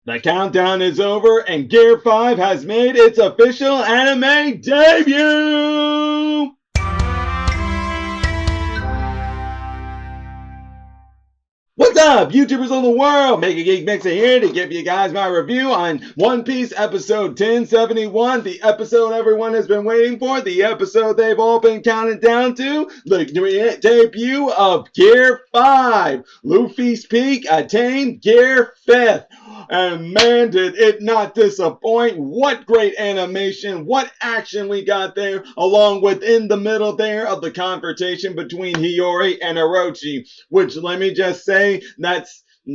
The countdown is over and Gear 5 has made its official anime debut! What's up, YouTubers of the world? MegaGeekMixer here to give you guys my review on One Piece episode 1071, the episode everyone has been waiting for, the episode they've all been counting down to, the debut of Gear 5. Luffy's peak attained Gear 5th. And man, did it not disappoint. What great animation, what action we got there, along with in the middle there of the confrontation between Hiyori and Orochi, which let me just say,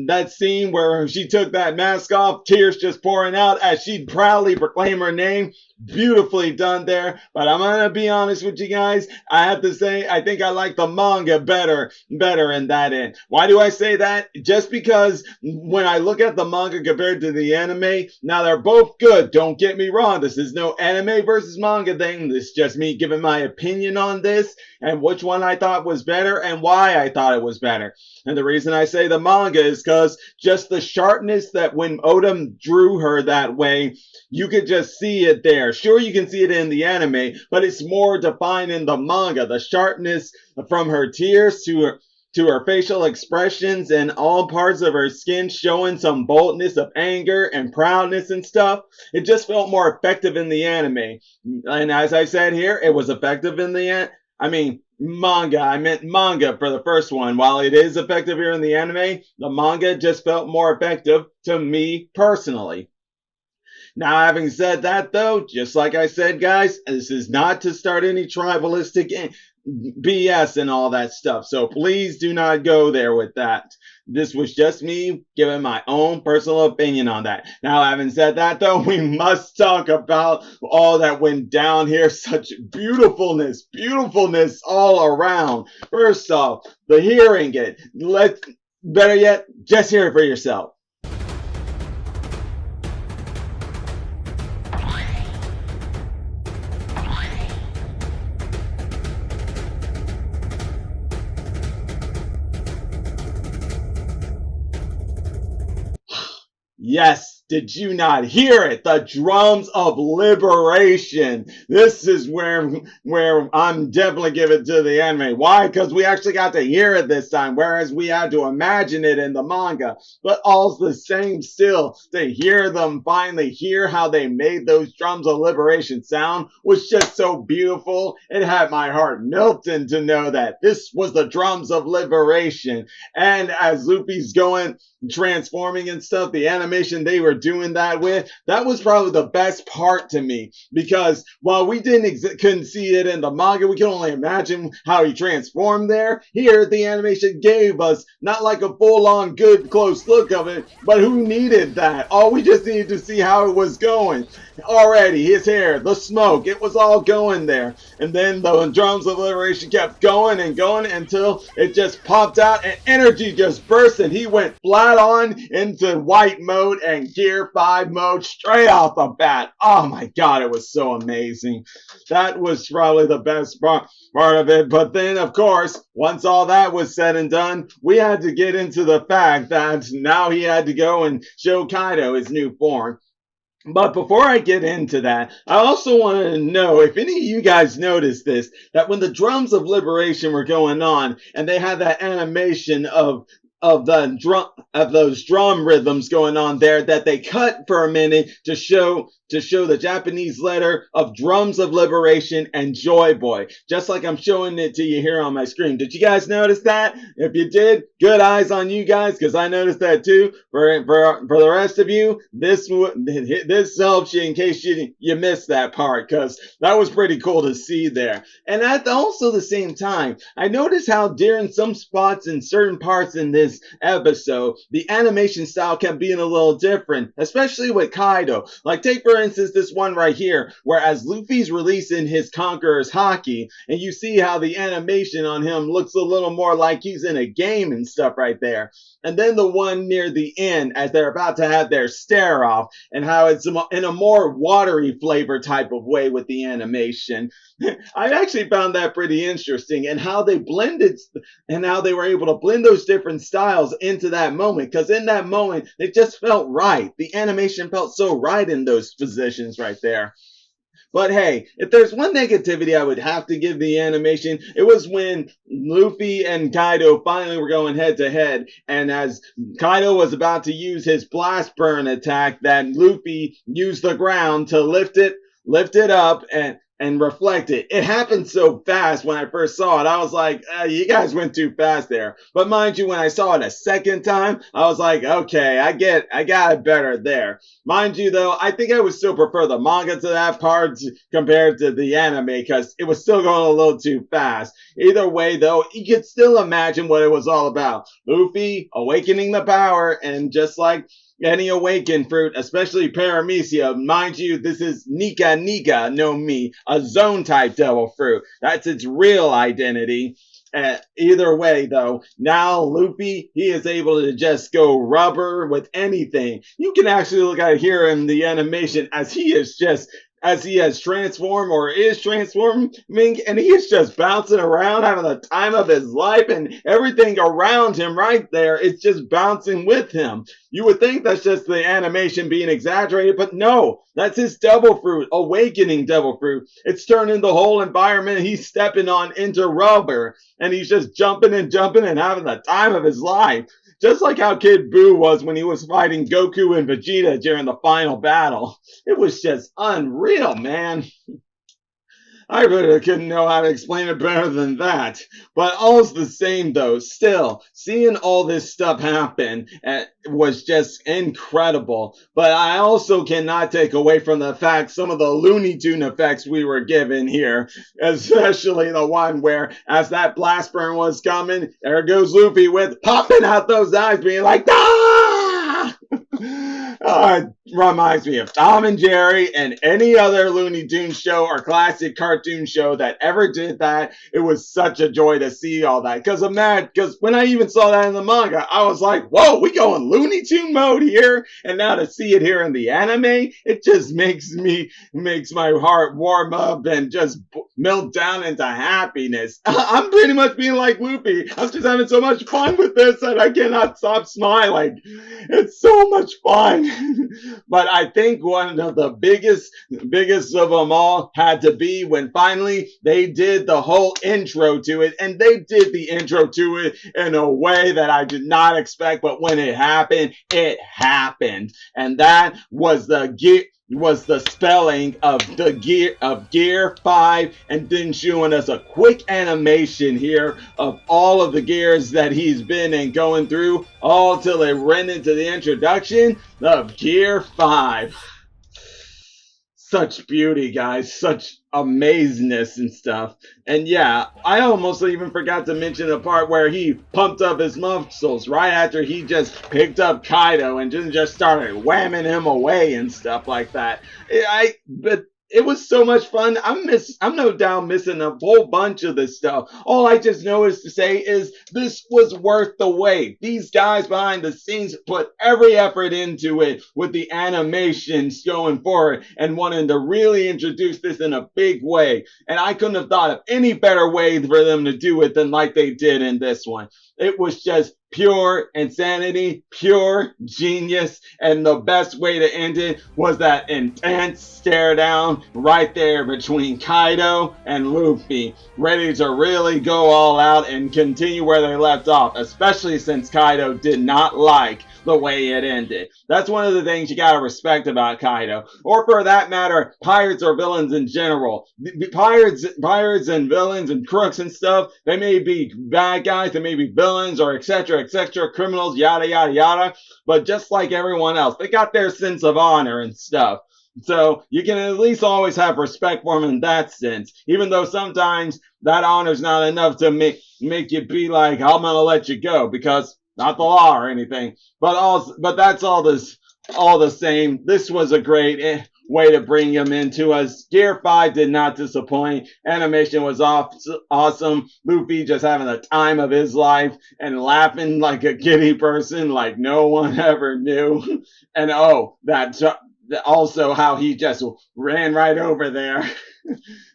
that scene where she took that mask off, tears just pouring out as she'd proudly proclaim her name. Beautifully done there. But I'm gonna be honest with you guys, I have to say I think I like the manga better in that end. Why do I say that? Just because when I look at the manga compared to the anime, now they're both good, don't get me wrong, this is no anime versus manga thing, this is just me giving my opinion on this and which one I thought was better and why I thought it was better. And the reason I say the manga is because just the sharpness that when Odom drew her that way, you could just see it there. Sure, you can see it in the anime, but it's more defined in the manga. The sharpness from her tears to her facial expressions and all parts of her skin showing some boldness of anger and proudness and stuff. It just felt more effective in the anime. And as I said here, it was effective in the manga. I meant manga for the first one. While it is effective here in the anime, the manga just felt more effective to me personally. Now, having said that, though, just like I said, guys, this is not to start any tribalistic BS and all that stuff. So please do not go there with that. This was just me giving my own personal opinion on that. Now, having said that, though, we must talk about all that went down here. Such beautifulness all around. First off, the hearing it. Better yet, just hear it for yourself. Yes, did you not hear it? The drums of liberation. This is where I'm definitely giving it to the anime. Why? Because we actually got to hear it this time, whereas we had to imagine it in the manga. But all's the same still. To hear them finally hear how they made those drums of liberation sound was just so beautiful. It had my heart melting to know that this was the drums of liberation. And as Luffy's going transforming and stuff, the animation they were doing that with, that was probably the best part to me, because while we couldn't see it in the manga, we can only imagine how he transformed there. Here, the animation gave us not like a full-on good close look of it, but who needed that? All we just needed to see how it was going. Already, his hair, the smoke, it was all going there. And then the drums of liberation kept going and going until it just popped out and energy just burst and he went flat on into white mode and Gear 5 mode straight off the bat. Oh my god, it was so amazing. That was probably the best part of it. But then, of course, once all that was said and done, we had to get into the fact that now he had to go and show Kaido his new form. But before I get into that, I also want to know if any of you guys noticed this, that when the drums of liberation were going on and they had that animation of those drum rhythms going on there, that they cut for a minute to show the Japanese letter of drums of liberation and Joy Boy, just like I'm showing it to you here on my screen. Did you guys notice that? If you did, good eyes on you guys, because I noticed that too. For the rest of you, this helps you in case you missed that part, because that was pretty cool to see there. And at also the same time, I noticed how during some spots in certain parts in this episode, the animation style kept being a little different, especially with Kaido. Like, take for instance this one right here, where as Luffy's releasing his Conqueror's Haki, and you see how the animation on him looks a little more like he's in a game and stuff right there. And then the one near the end, as they're about to have their stare off, and how it's in a more watery flavor type of way with the animation. I actually found that pretty interesting, and how they blended, and how they were able to blend those different styles styles into that moment, because in that moment it just felt right. The animation felt so right in those positions right there. But hey, if there's one negativity I would have to give the animation, it was when Luffy and Kaido finally were going head to head, and as Kaido was about to use his blast burn attack, that Luffy used the ground to lift it up and reflect it. It happened so fast when I first saw it. I was like, you guys went too fast there. But mind you, when I saw it a second time, I was like, okay, I got it better there. Mind you, though, I think I would still prefer the manga to that part compared to the anime, because it was still going a little too fast. Either way, though, you could still imagine what it was all about. Luffy awakening the power, and just like any awakened fruit, especially Paramecia, mind you, this is Nika Nika no Mi, a zone type devil fruit. That's its real identity. Either way, though, now Luffy, he is able to just go rubber with anything. You can actually look at here in the animation as he has transformed or is transforming, and he is just bouncing around, having the time of his life, and everything around him right there is just bouncing with him. You would think that's just the animation being exaggerated, but no, that's his devil fruit, awakening devil fruit. It's turning the whole environment he's stepping on into rubber, and he's just jumping and having the time of his life. Just like how Kid Buu was when he was fighting Goku and Vegeta during the final battle. It was just unreal, man. I really couldn't know how to explain it better than that. But all's the same, though. Still, seeing all this stuff happen was just incredible. But I also cannot take away from the fact some of the Looney Tune effects we were given here. Especially the one where, as that blast burn was coming, there goes Luffy with popping out those eyes, being like, ah! It reminds me of Tom and Jerry and any other Looney Tunes show or classic cartoon show that ever did that. It was such a joy to see all that. Because when I even saw that in the manga, I was like, whoa, we going Looney Tune mode here? And now to see it here in the anime, it just makes my heart warm up and just melt down into happiness. I'm pretty much being like Luffy. I'm just having so much fun with this that I cannot stop smiling. It's so much fun. But I think one of the biggest of them all had to be when finally they did the whole intro to it, and they did the intro to it in a way that I did not expect, but when it happened, and that was the spelling of Gear 5, and then showing us a quick animation here of all of the gears that he's been and going through, all till it ran into the introduction of Gear 5. Such beauty, guys, such amazingness and stuff. And yeah, I almost even forgot to mention the part where he pumped up his muscles right after he just picked up Kaido and just started whamming him away and stuff like that. But it was so much fun. I'm no doubt missing a whole bunch of this stuff. All I just know is to say is this was worth the wait. These guys behind the scenes put every effort into it with the animations going forward and wanting to really introduce this in a big way. And I couldn't have thought of any better way for them to do it than like they did in this one. It was just pure insanity, pure genius, and the best way to end it was that intense stare down right there between Kaido and Luffy, ready to really go all out and continue where they left off, especially since Kaido did not like the way it ended. That's one of the things you gotta respect about Kaido, or for that matter, pirates or villains in general. Pirates and villains and crooks and stuff, they may be bad guys, they may be villains or etc., criminals, yada yada yada, but just like everyone else, they got their sense of honor and stuff. So you can at least always have respect for them in that sense, even though sometimes that honor's not enough to make you be like, I'm gonna let you go, because not the law or anything. But that's all the same. This was a great way to bring him into us. Gear 5 did not disappoint. Animation was awesome. Luffy just having the time of his life and laughing like a giddy person like no one ever knew. And also how he just ran right over there.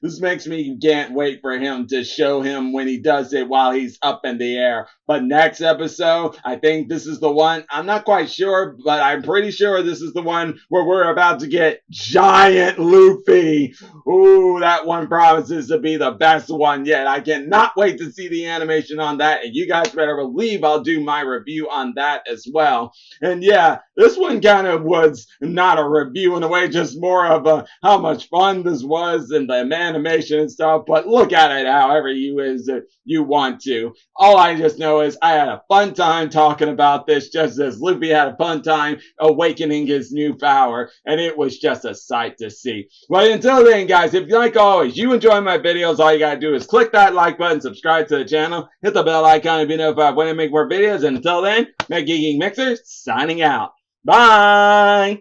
This makes me can't wait for him to show him when he does it while he's up in the air. But next episode, I think this is the one. I'm not quite sure, but I'm pretty sure this is the one where we're about to get giant Luffy. Ooh, that one promises to be the best one yet. I cannot wait to see the animation on that. And you guys better believe I'll do my review on that as well. And yeah, this one kind of was not a review in a way, just more of a how much fun this was and the animation and stuff. But look at it however you want to. All I just know is I had a fun time talking about this, just as Luffy had a fun time awakening his new power, and it was just a sight to see. But until then, guys, if like always, you enjoy my videos, all you gotta do is click that like button, subscribe to the channel, hit the bell icon to be notified when I make more videos, and until then, MegaGeekMixer signing out. Bye!